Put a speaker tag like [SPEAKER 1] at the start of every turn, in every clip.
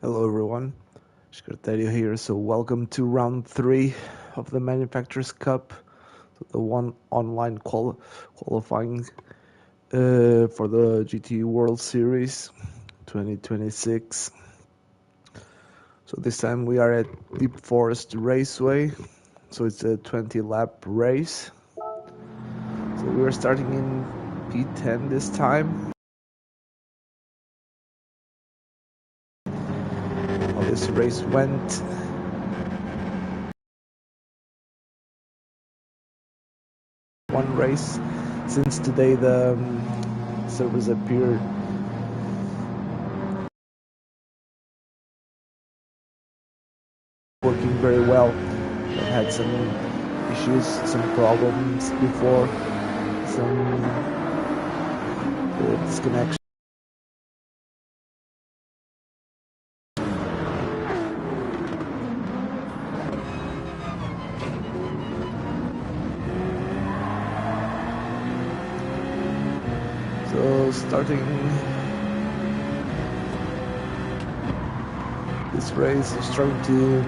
[SPEAKER 1] Hello everyone, Secretario here. So welcome to round 3 of the Manufacturers Cup, the one online qualifying for the GT World Series 2026. So this time we are at Deep Forest Raceway, so it's a 20-lap race. So we are starting in P10 this time. How this race went. One race since today the servers appeared working very well. I've had some issues, some problems before, some disconnection. So starting this race, I'm trying to,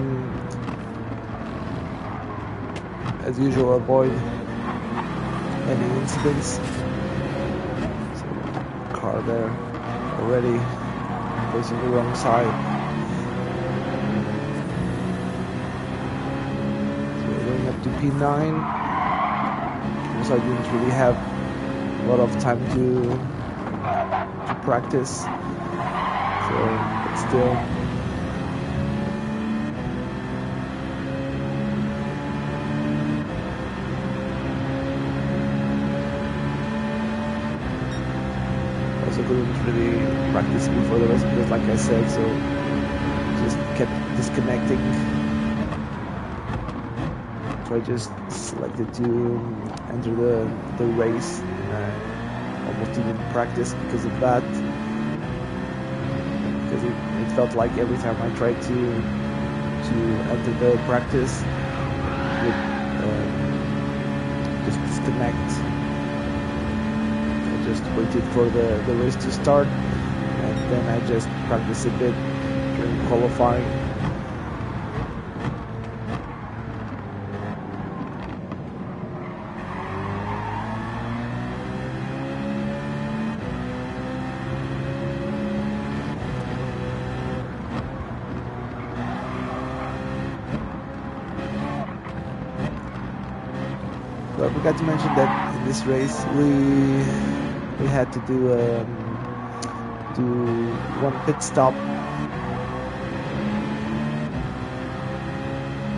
[SPEAKER 1] as usual, avoid any incidents. So, car there already facing the wrong side. So we're going up to P9. So I didn't really have a lot of time to practice. So, but still. Also couldn't really practice before the race because, like I said, so just kept disconnecting. So I just selected to enter the race, and I almost didn't practice because of that. Because it felt like every time I tried to enter the practice, it would just disconnect. Just waited for the race to start, and then I just practiced a bit during qualifying. So I forgot to mention that in this race we had to do one pit stop.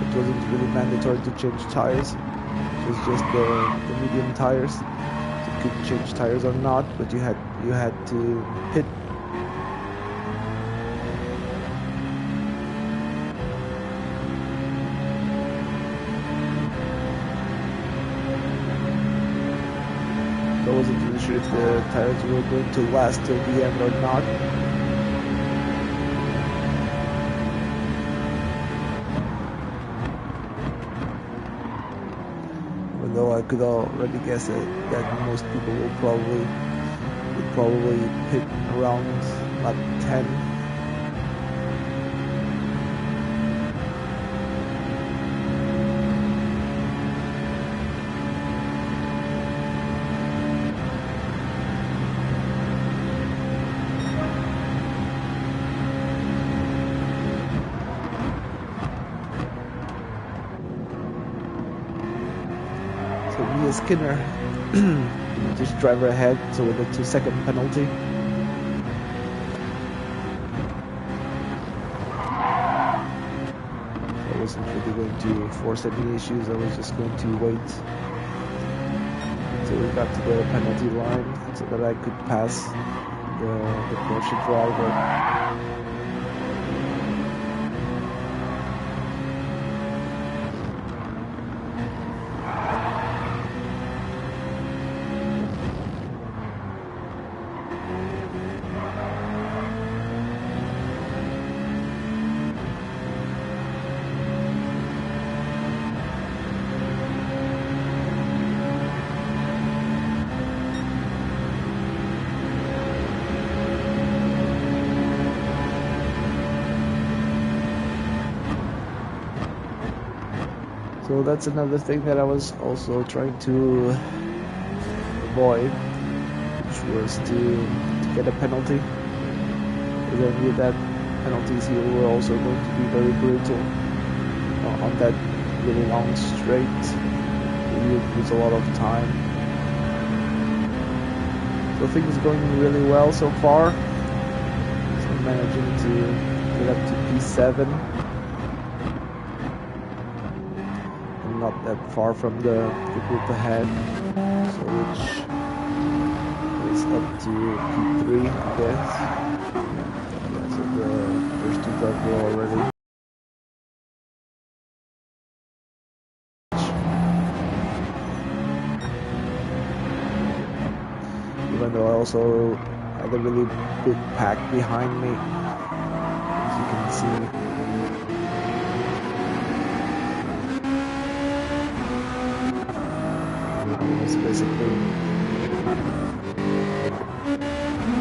[SPEAKER 1] It wasn't really mandatory to change tires. It was just the medium tires. So you could change tires or not, but you had to pit. I wasn't really sure if the tires were going to last till the end or not. Even though I could already guess that most people would probably pit around lap 10. So Mia Skinner, just driver ahead, so with a 2-second penalty. So I wasn't really going to force any issues, I was just going to wait until we got to the penalty line so that I could pass the Porsche driver. So that's another thing that I was also trying to avoid, which was to get a penalty. Because I knew that penalties here were also going to be very brutal on that really long straight. You lose a lot of time. So things are going really well so far. So I'm managing to get up to P7. I'm not that far from the group ahead. So which is up to P3, I guess. Yeah, so the first two cars were already. Even though I also had a really big pack behind me, as you can see. It's basically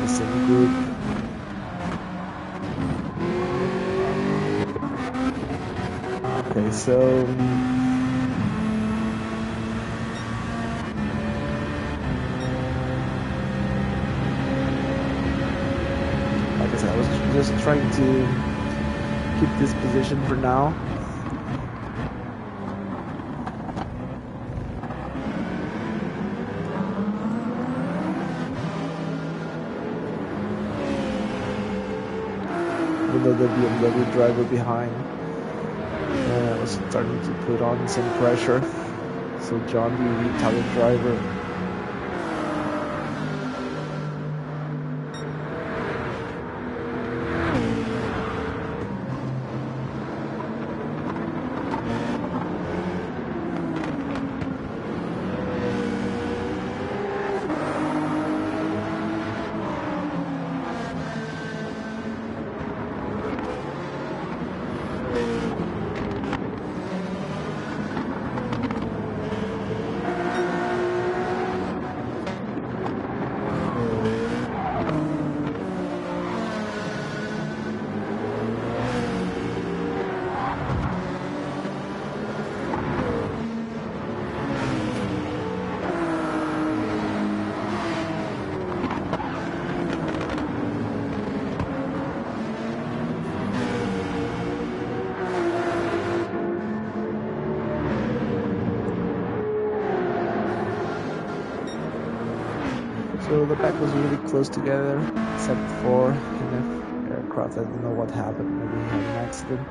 [SPEAKER 1] the same group. Okay, so like I said, I was just trying to keep this position for now. Even though the BMW driver behind was starting to put on some pressure. So John, the Italian driver, so the pack was really close together, except for an aircraft. I don't know what happened. Maybe he had an accident.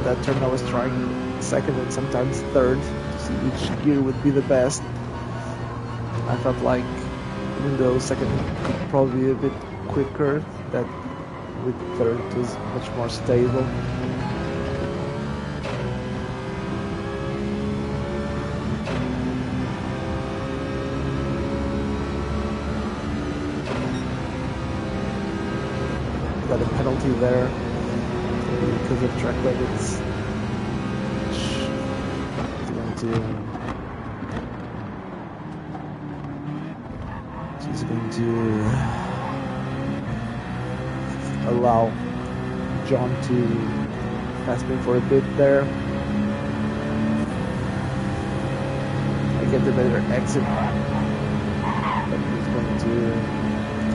[SPEAKER 1] That turn I was trying second and sometimes third to see which gear would be the best. I felt like even though second could probably be a bit quicker, that with third it was much more stable. Got a penalty there because of track limits. She's going to allow John to pass me for a bit there. I get the better exit, but he's going to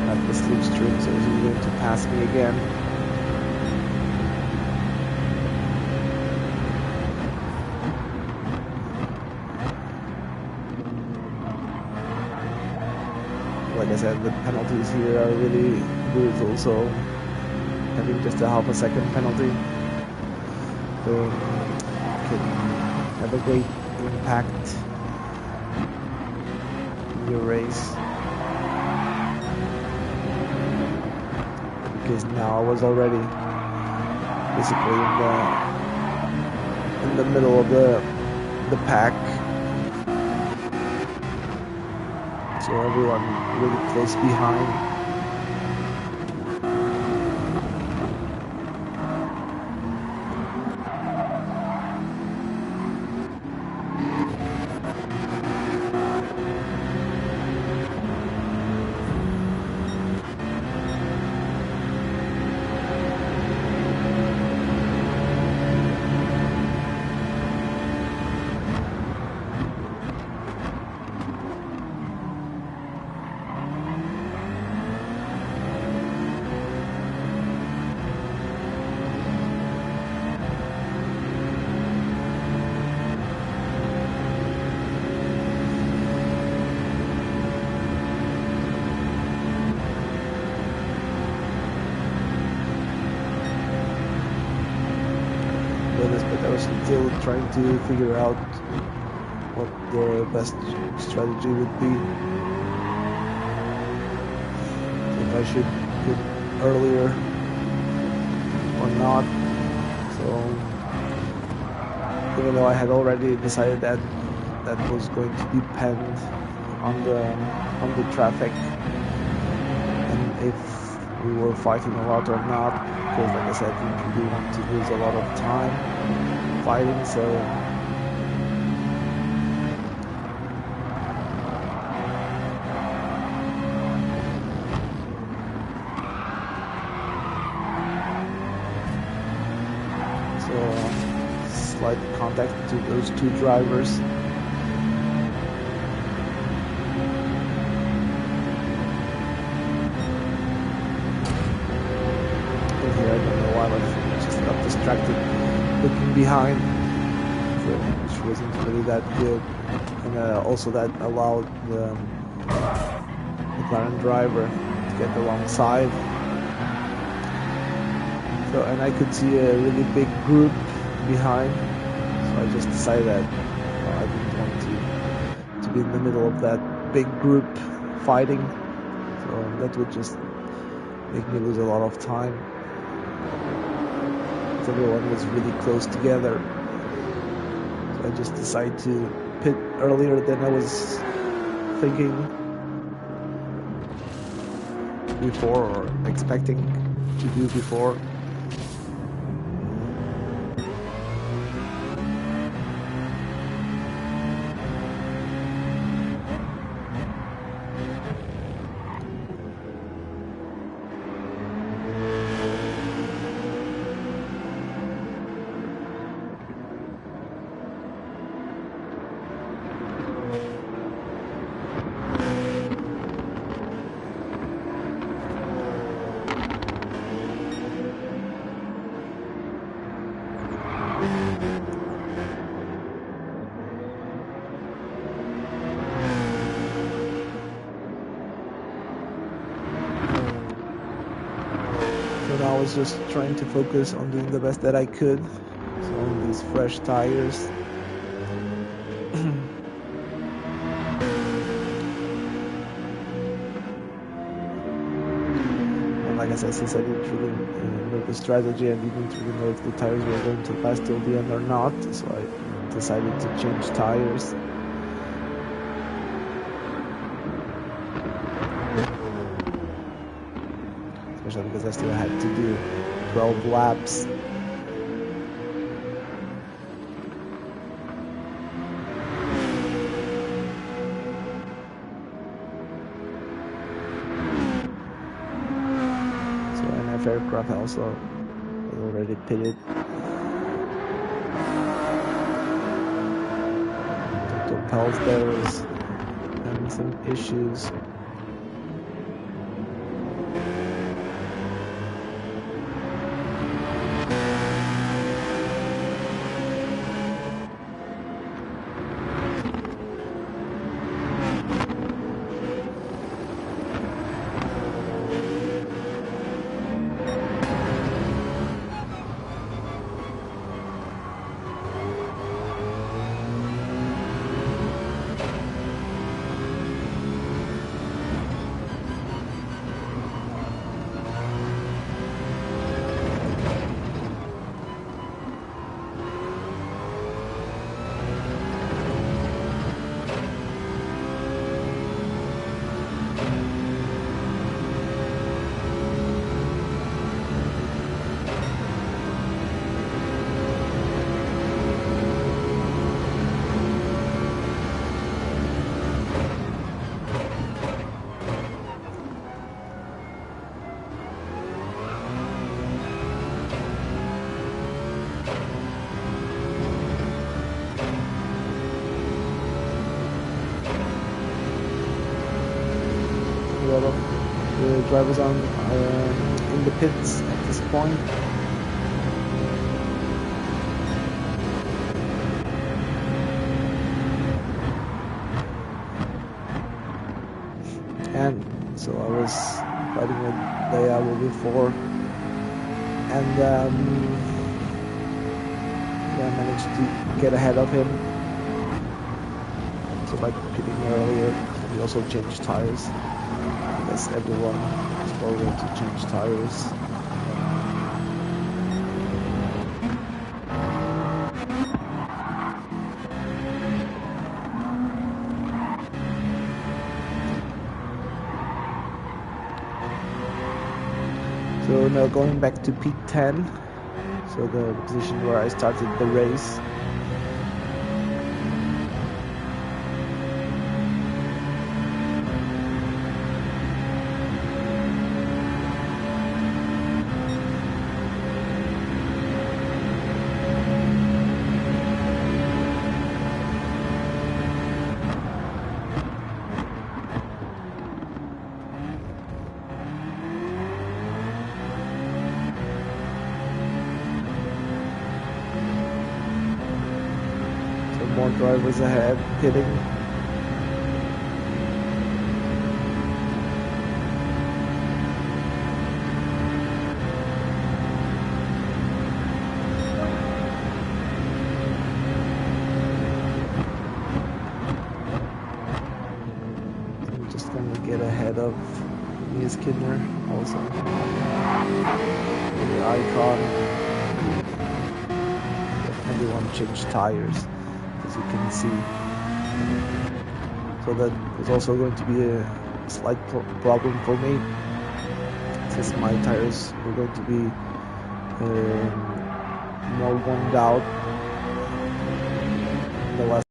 [SPEAKER 1] have the slipstream, so he's going to pass me again. like I said, the penalties here are really brutal, so having just a half a second penalty can have a great impact in your race. Because now I was already basically in the middle of the pack, so everyone really close behind. But I was still trying to figure out what the best strategy would be. If I should get earlier or not. So even though I had already decided that that was going to depend on the traffic and if we were fighting a lot or not, because like I said, we really want to lose a lot of time fighting, so slight contact to those two drivers. Distracted looking behind, which wasn't really that good, and also that allowed the McLaren driver to get alongside. So, and I could see a really big group behind, so I just decided that I didn't want to be in the middle of that big group fighting, so that would just make me lose a lot of time. Everyone was really close together, so I just decided to pit earlier than I was thinking before or expecting to do before. I was just trying to focus on doing the best that I could, so on these fresh tires. And like I said, since I didn't really know the strategy and didn't really know if the tires were going to last till the end or not, so I decided to change tires. Especially because I still had to do 12 laps. So NF aircraft also was already pitted. The Pels there was having some issues. The drivers on in the pits at this point. And so I was fighting with Diablo before, and I managed to get ahead of him. So by pitting earlier, we also changed tires. I guess everyone is probably going to change tires. So now going back to P10, so the position where I started the race. More drivers ahead, pitting. I'm just gonna get ahead of Ms. Kidner also. The icon. Everyone changed tires, as you can see. So that is also going to be a slight problem for me, since my tires were going to be more warmed out the last.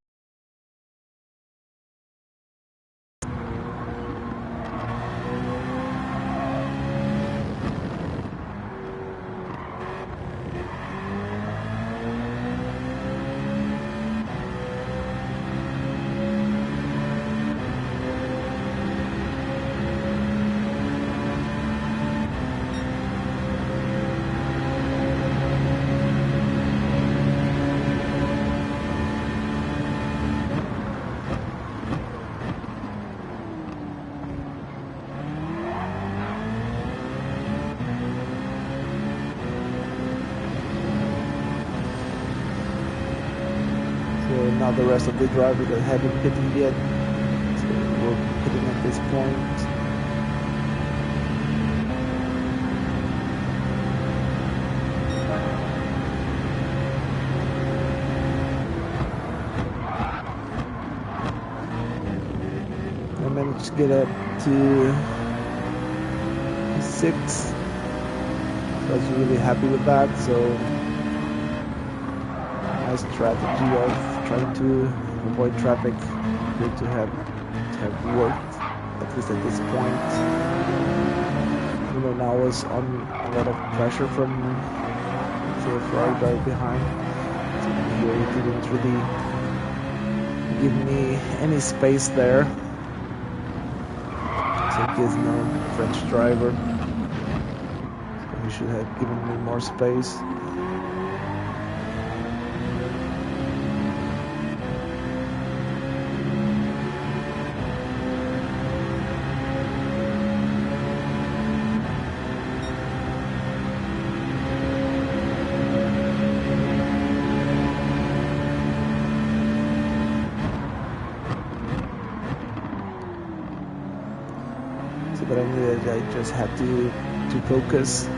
[SPEAKER 1] Now the rest of the drivers that haven't pitted yet, so we're pitting at this point. I managed to get up to 6. I was really happy with that. So my strategy of trying to avoid traffic appeared to have worked, at least at this point. Even though now I was on a lot of pressure from the Ferrari driver behind. So here he didn't really give me any space there. So Gizmo, French driver. So he should have given me more space. But I knew that I just had to focus,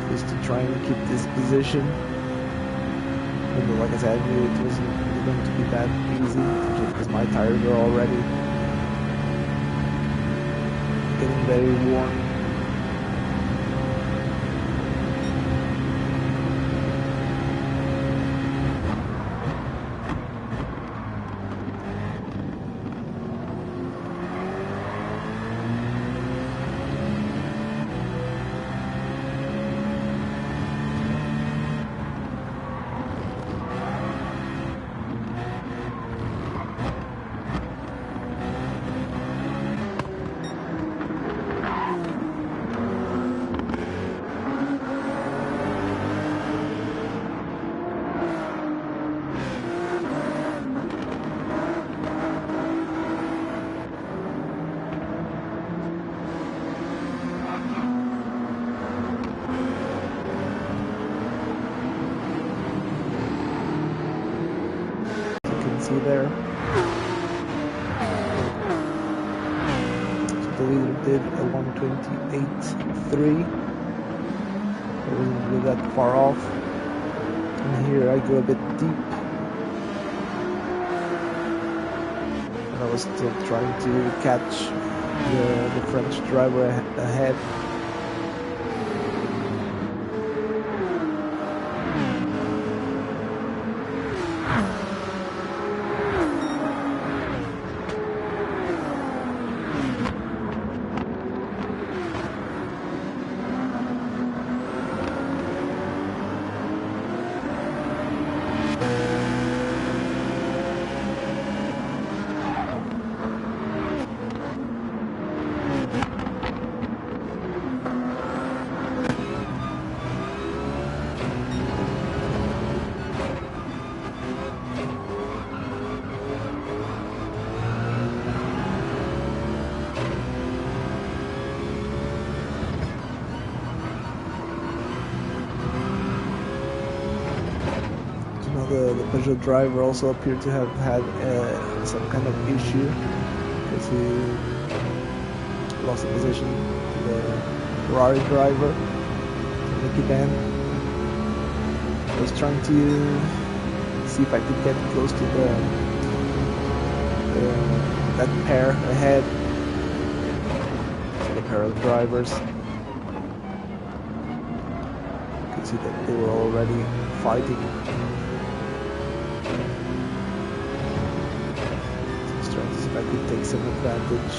[SPEAKER 1] just to try and keep this position. And like I said, I knew it wasn't really going to be that easy, just because my tires were already getting very worn. there. So the leader did a 128.3. It wasn't really that far off. And here I go a bit deep. And I was still trying to catch the French driver ahead. The Peugeot driver also appeared to have had some kind of issue because he lost the position to the Ferrari driver, to Nicky Ben. I was trying to see if I could get close to that pair ahead, so the pair of drivers. You could see that they were already fighting. I could take some advantage.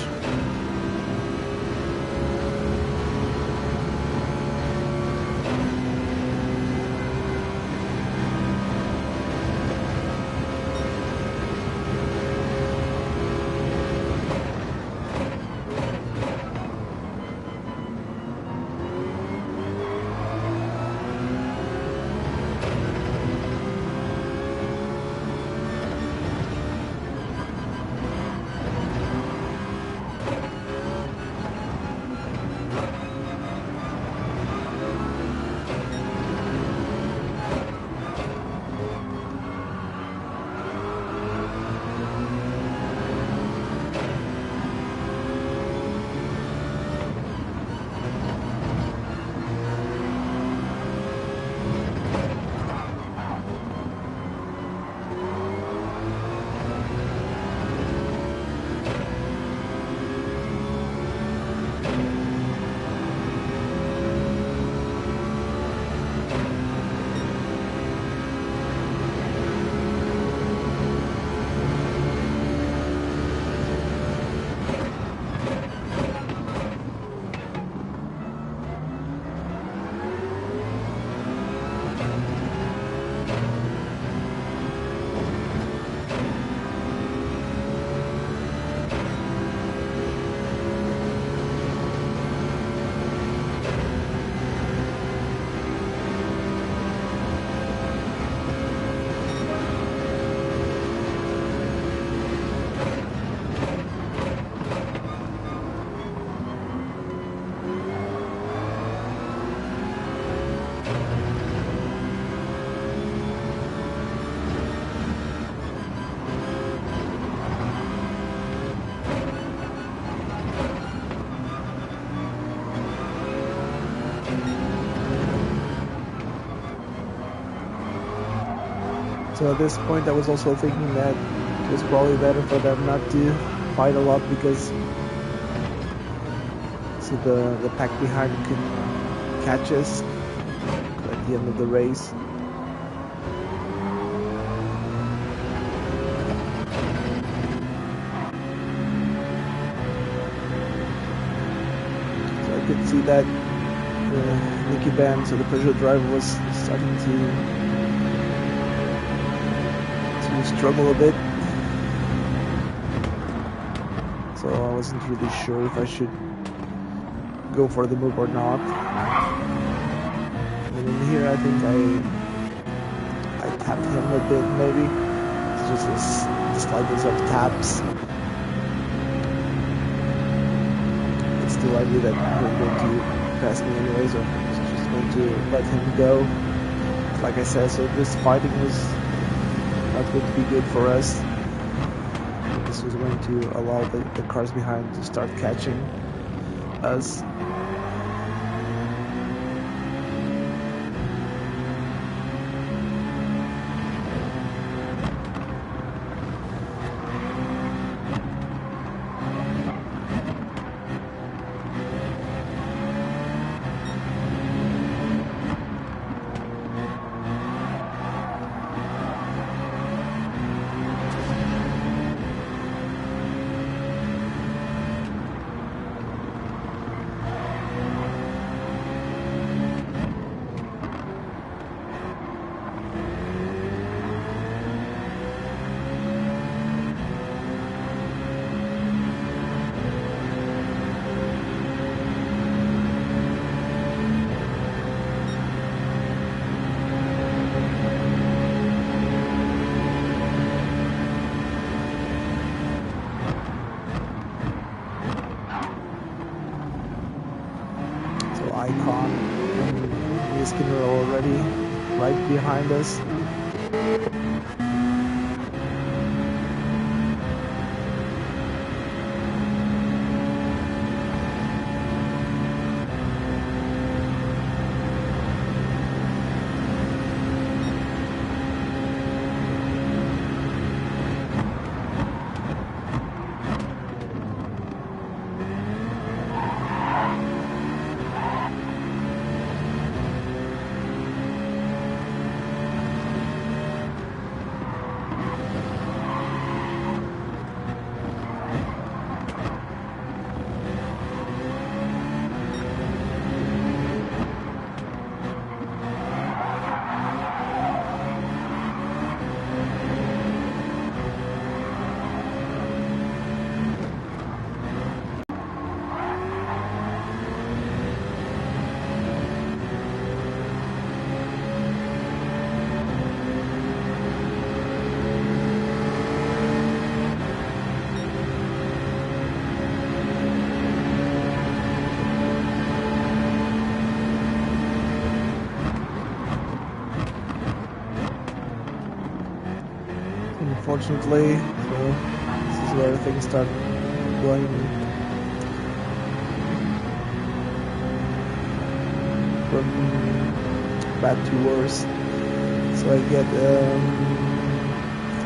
[SPEAKER 1] So at this point I was also thinking that it was probably better for them not to fight a lot, because so the pack behind could catch us at the end of the race. So I could see that Nicky Ben, so the Peugeot driver, was starting to struggle a bit, so I wasn't really sure if I should go for the move or not. And in here I think I tapped him a bit, maybe. It's just the slightest of taps. But still I knew that he was going to pass me anyway, so I was just going to let him go. Like I said, so this fighting was not going to be good for us. this was going to allow the cars behind to start catching us. Icon and Skinner already right behind us. Unfortunately, so this is where things start going from bad to worse. So I get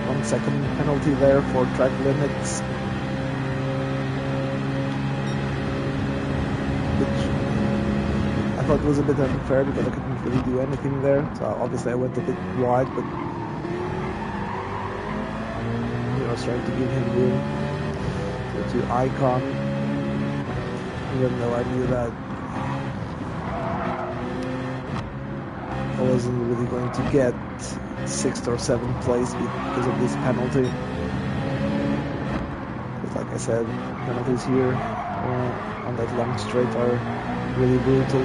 [SPEAKER 1] 1 second penalty there for track limits, which I thought was a bit unfair because I couldn't really do anything there. So obviously I went a bit wide, but I was trying to give him room to Icon, even though I knew that I wasn't really going to get 6th or 7th place because of this penalty. But like I said, penalties here on that long straight are really brutal.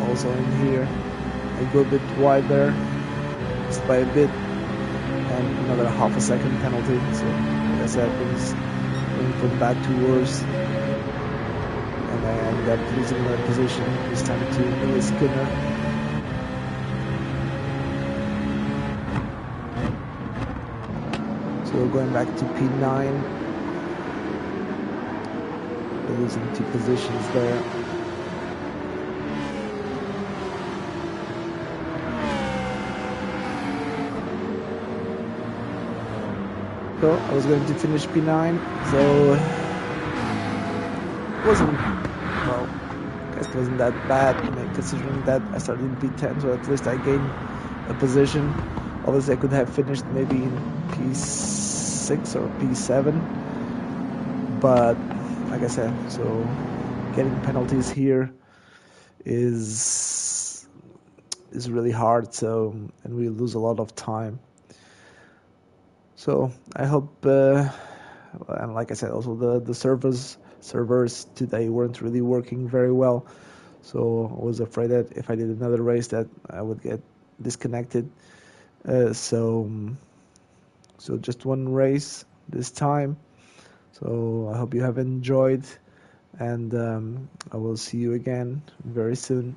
[SPEAKER 1] Also in here, I go a bit wide there, just by a bit, and another half a second penalty. So, like I said, things going from bad to worse, and I ended up losing my position this time to Skinner. So we're going back to P9. We're losing 2 positions there. So I was going to finish P9, so it wasn't, well, I guess it wasn't that bad, considering that I started in P10, so at least I gained a position. Obviously I could have finished maybe in P6 or P7, but like I said, so getting penalties here is really hard, so, and we lose a lot of time. So I hope, and like I said, also the servers today weren't really working very well. So I was afraid that if I did another race that I would get disconnected. So just one race this time. So I hope you have enjoyed, and I will see you again very soon.